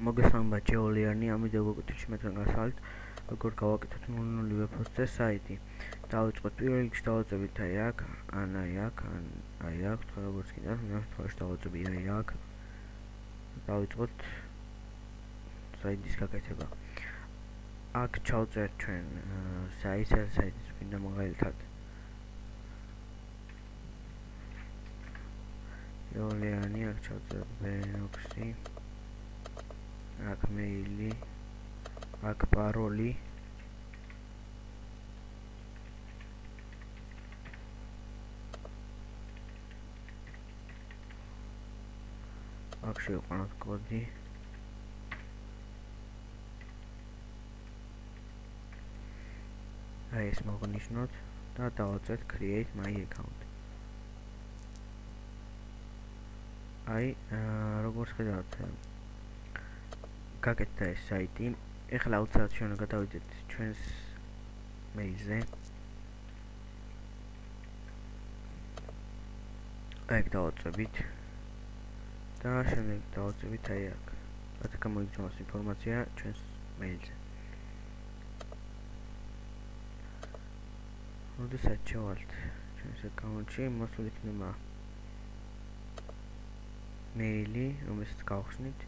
მოგესალმება, ჯეოლიანი, ამით გვეკითხეთ მეტყვი გასალთ, როგორ გავაკეთოთ ნული ვებჰოსტზე საიტი. დავიწყოთ პირველ რიგში დავაწევით აი აქ, ან აი აქ, ან აი აქ, თქვენ როგორც გინდათ, მე თვითონ დავაწევი აი აქ. დავიწყოთ საიტის გაკეთება. აქ ჩავწერთ ჩვენ საიტის გვინდა მაგალითად ჯეოლიანი, აქ ჩავწერთ ბენოქსი. აქ მეილი, აქ პაროლი, აქ შევყვანოთ კოდი, აი ეს მოვნიშნოთ და დავაწერთ create my account. აი როგორც ხედავთ, გაკეთდა ეს საიტი. ეხლა უცბად ჩვენ გადავიდეთ ჩვენს მეილზე. აქ დავაწევით და შემდეგ დავაწევით აი აქ. რაც გამოიგზავნოს ინფორმაცია ჩვენს მეილზე. როდესაც ჩავალთ ჩვენს აკაუნტში, მოსულ იქნება მეილი, რომელსაც გავხსნით.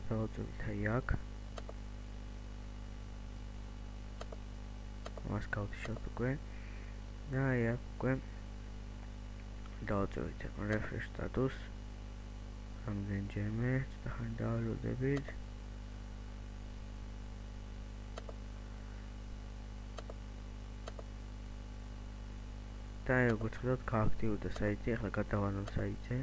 დავაწევით აი აქ. მას გავთიშოთ უკვე და აი აქ უკვე დავაწევით refresh status. რამდენჯერმე ცოტახანი დავალოდებით. და როგორც ხედავთ, გააქტიურდა საიტი. ახლა გადავანოთ საიტზე.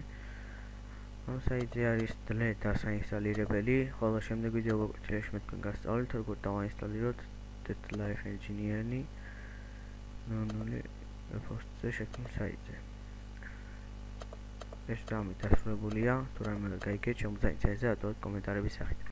ამ საიტზე არის დლე და საინსტალირებელი. ხოლო შემდეგ ვიდეო გაკვეთილებში მე თქვენ გასწავლით, როგორ დავაინსტალიროთ Life Engineer-ი ნული ვებჰოსტზე შექმნილ საიტზე. ეს დამი დასრულებულია. თუ რაიმე გაიგეთ, შემოგვიწერეთ საიტზე, დატოვეთ კომენტარების სახით.